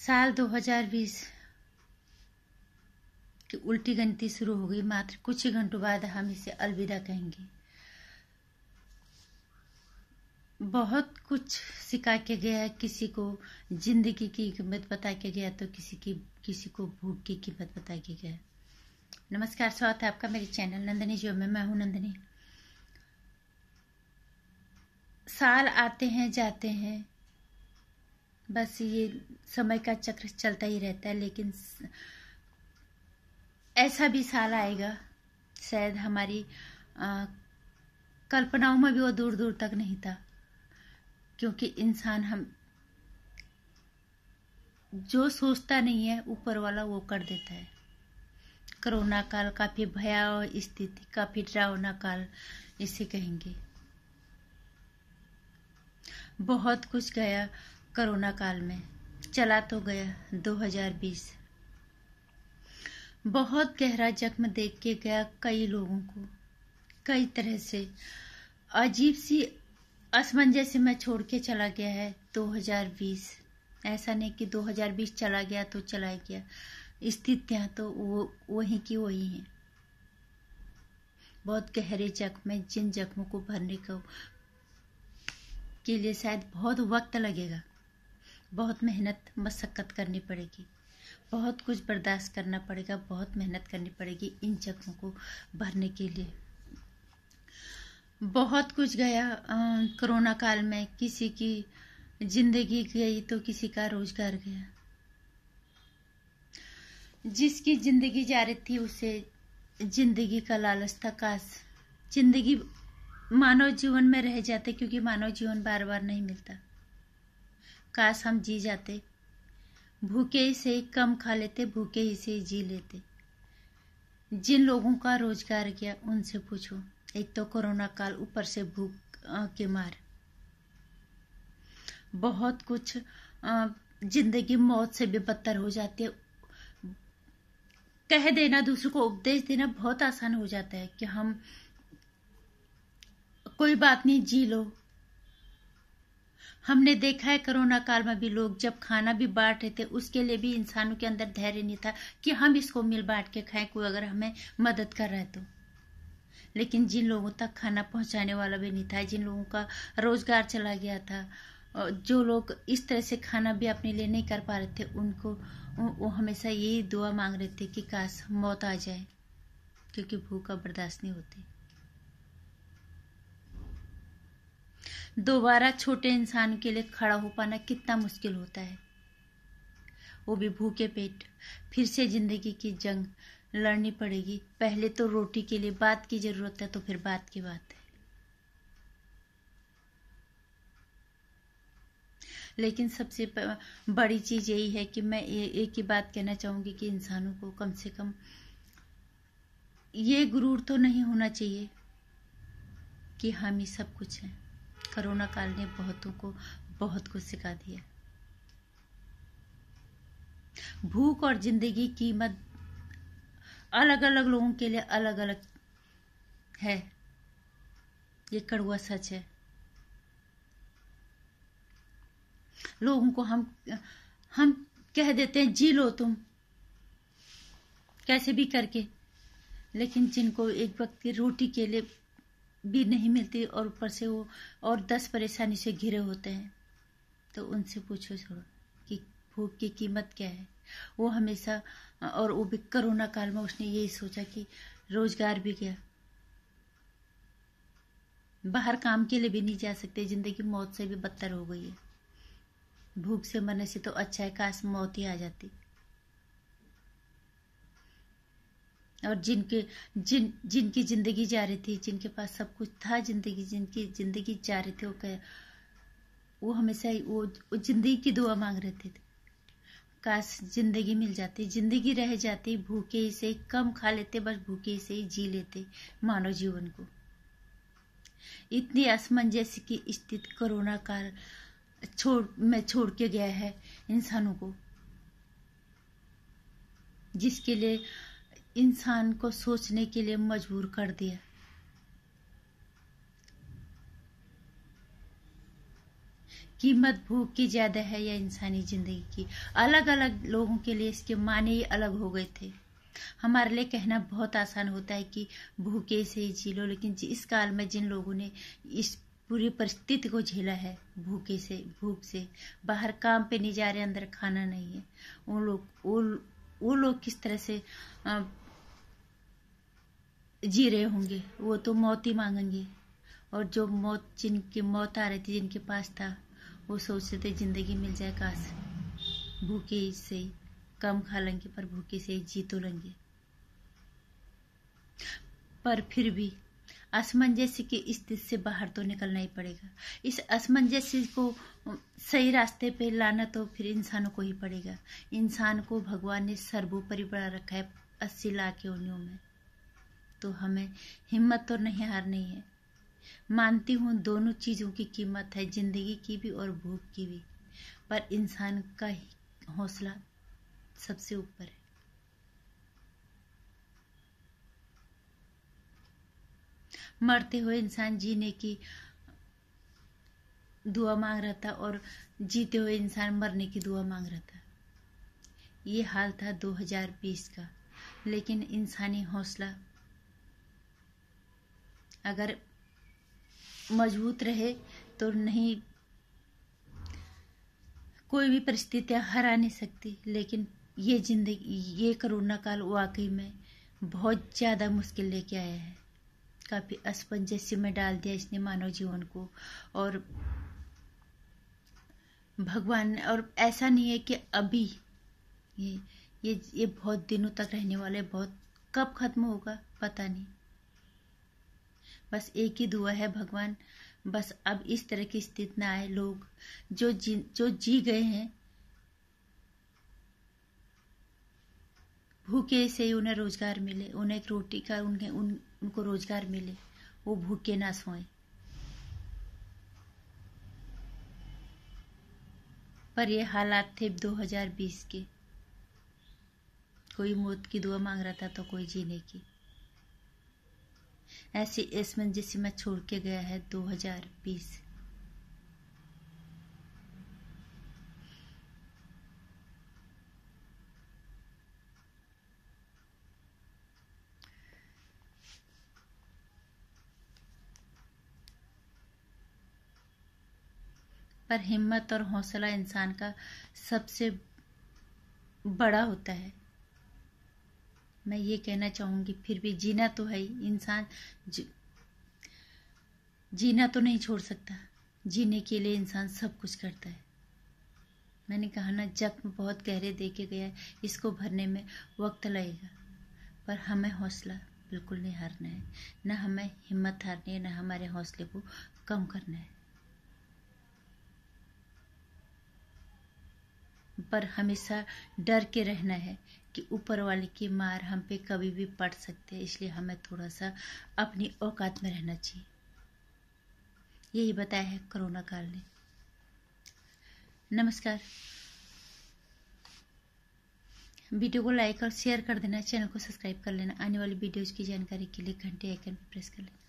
साल 2020 की उल्टी गिनती शुरू हो गई। मात्र कुछ ही घंटों बाद हम इसे अलविदा कहेंगे। बहुत कुछ सिखा के गया है, किसी को जिंदगी की कीमत बता के गया तो किसी को भूख की कीमत बता के गया। नमस्कार, स्वागत है आपका मेरे चैनल नंदिनी जो में। मैं हूं नंदिनी। साल आते हैं जाते हैं, बस ये समय का चक्र चलता ही रहता है। लेकिन ऐसा भी साल आएगा, शायद हमारी कल्पनाओं में भी वो दूर दूर तक नहीं था, क्योंकि इंसान हम जो सोचता नहीं है ऊपर वाला वो कर देता है। कोरोना काल काफी भयावह स्थिति, काफी डरावना काल इसे कहेंगे। बहुत कुछ गया कोरोना काल में, चला तो गया 2020। बहुत गहरा जख्म देख के गया कई लोगों को, कई तरह से अजीब सी असमंजस में छोड़ के चला गया है 2020। ऐसा नहीं कि 2020 चला गया तो चला गया, स्थितियां तो वो वही की वही हैं। बहुत गहरे जख्म में, जिन जख्मों को भरने के लिए शायद बहुत वक्त लगेगा, बहुत मेहनत मशक्कत करनी पड़ेगी, बहुत कुछ बर्दाश्त करना पड़ेगा, बहुत मेहनत करनी पड़ेगी इन जख्मों को भरने के लिए। बहुत कुछ गया कोरोना काल में। किसी की जिंदगी गई तो किसी का रोजगार गया। जिसकी जिंदगी जा रही थी उसे जिंदगी का लालच था। काश जिंदगी मानव जीवन में रह जाते, क्योंकि मानव जीवन बार बार नहीं मिलता। काश हम जी जाते, भूखे से कम खा लेते, भूखे ही से जी लेते। जिन लोगों का रोजगार गया उनसे पूछो। एक तो कोरोना काल, ऊपर से भूख के मार, बहुत कुछ जिंदगी मौत से भी बदतर हो जाती है। कह देना, दूसरों को उपदेश देना बहुत आसान हो जाता है कि हम कोई बात नहीं, जी लो। हमने देखा है कोरोना काल में भी लोग जब खाना भी बांट रहे थे, उसके लिए भी इंसानों के अंदर धैर्य नहीं था कि हम इसको मिल बांट के खाएं, कोई अगर हमें मदद कर रहा है तो। लेकिन जिन लोगों तक खाना पहुंचाने वाला भी नहीं था, जिन लोगों का रोजगार चला गया था, जो लोग इस तरह से खाना भी अपने लिए नहीं कर पा रहे थे, उनको वो हमेशा यही दुआ मांग रहे थे कि काश मौत आ जाए, क्योंकि भूख का बर्दाश्त नहीं होती। दोबारा छोटे इंसान के लिए खड़ा हो पाना कितना मुश्किल होता है, वो भी भूखे पेट। फिर से जिंदगी की जंग लड़नी पड़ेगी। पहले तो रोटी के लिए बात की जरूरत है, तो फिर बात की बात है। लेकिन सबसे बड़ी चीज यही है कि मैं एक ही बात कहना चाहूंगी कि इंसानों को कम से कम ये गुरूर तो नहीं होना चाहिए कि हम ही सब कुछ हैं। कोरोना काल ने बहुतों को बहुत कुछ सिखा दिया। भूख और जिंदगी की कीमत अलग अलग लोगों के लिए अलग अलग है, ये कड़वा सच है। लोगों को हम कह देते हैं जी लो तुम कैसे भी करके, लेकिन जिनको एक वक्त की रोटी के लिए भी नहीं मिलती और ऊपर से वो और 10 परेशानी से घिरे होते हैं, तो उनसे पूछो छोड़ो कि भूख की कीमत क्या है। वो हमेशा, और वो भी कोरोना काल में उसने यही सोचा कि रोजगार भी गया, बाहर काम के लिए भी नहीं जा सकते, जिंदगी मौत से भी बदतर हो गई है। भूख से मरने से तो अच्छा है काश मौत ही आ जाती। और जिनकी जिंदगी जा रही थी, जिनके पास सब कुछ था, जिनकी जिंदगी जा रही थी, वो हमेशा वो जिंदगी की दुआ मांग रहे थे। काश जिंदगी मिल जाती, जिंदगी रह जाती, भूखे से कम खा लेते, बस भूखे से ही जी लेते मानव जीवन को। इतनी असमंजस की स्थिति कोरोना काल छोड़ के गया है इंसानों को, जिसके लिए इंसान को सोचने के लिए मजबूर कर दिया। कीमत भूख की ज्यादा है या इंसानी जिंदगी की। अलग अलग लोगों के लिए इसके माने ही अलग हो गए थे। हमारे लिए कहना बहुत आसान होता है कि भूखे से ही जी लो, लेकिन इस काल में जिन लोगों ने इस पूरी परिस्थिति को झेला है, भूख से बाहर काम पे नहीं जा रहे, अंदर खाना नहीं है, वो लोग किस तरह से जी रहे होंगे। वो तो मौत ही मांगेंगे। और जो जिनकी मौत आ रही थी, जिनके पास था, वो सोचते थे जिंदगी मिल जाए, काश भूखे से कम खा लेंगे पर भूखे से जी तो लेंगे। पर फिर भी असमंजस्य की स्थिति से बाहर तो निकलना ही पड़ेगा। इस असमंजस्य को सही रास्ते पे लाना तो फिर इंसानों को ही पड़ेगा। इंसान को भगवान ने सर्वोपरि बढ़ा रखा है 80 लाख योनियों में, तो हमें हिम्मत तो नहीं हारनी है। मानती हूँ दोनों चीजों की कीमत है, जिंदगी की भी और भूख की भी, पर इंसान का हौसला सबसे ऊपर है। मरते हुए इंसान जीने की दुआ मांग रहा था और जीते हुए इंसान मरने की दुआ मांग रहा था। ये हाल था 2020 का। लेकिन इंसानी हौसला अगर मजबूत रहे तो नहीं, कोई भी परिस्थितियां हरा नहीं सकती। लेकिन ये जिंदगी, ये कोरोना काल वाकई में बहुत ज्यादा मुश्किल लेके आया है। काफी असमंजस्य में डाल दिया इसने मानव जीवन को। और भगवान, और ऐसा नहीं है कि अभी ये बहुत दिनों तक रहने वाले, बहुत कब खत्म होगा पता नहीं। बस एक ही दुआ है, भगवान बस अब इस तरह की स्थिति ना आए। लोग जो जी गए हैं भूखे से ही उन्हें रोजगार मिले, उन्हें एक रोटी का उनको रोजगार मिले, वो भूखे ना सोए। पर ये हालात थे 2020 के। कोई मौत की दुआ मांग रहा था तो कोई जीने की। ऐसे असमंजस्य में छोड़ के गया है 2020। पर हिम्मत और हौसला इंसान का सबसे बड़ा होता है। मैं ये कहना चाहूंगी, फिर भी जीना तो है ही। इंसान जीना तो नहीं छोड़ सकता। जीने के लिए इंसान सब कुछ करता है। मैंने कहा ना, जख्म बहुत गहरे देके गया है, इसको भरने में वक्त लगेगा। पर हमें हौसला बिल्कुल नहीं हारना है, न हमें हिम्मत हारनी है, न हमारे हौसले को कम करना है। पर हमेशा डर के रहना है कि ऊपर वाले की मार हम पे कभी भी पड़ सकते हैं। इसलिए हमें थोड़ा सा अपनी औकात में रहना चाहिए। यही बताया है कोरोना काल ने। नमस्कार। वीडियो को लाइक और शेयर कर देना, चैनल को सब्सक्राइब कर लेना। आने वाली वीडियोज की जानकारी के लिए घंटे आइकन पर प्रेस कर लेना।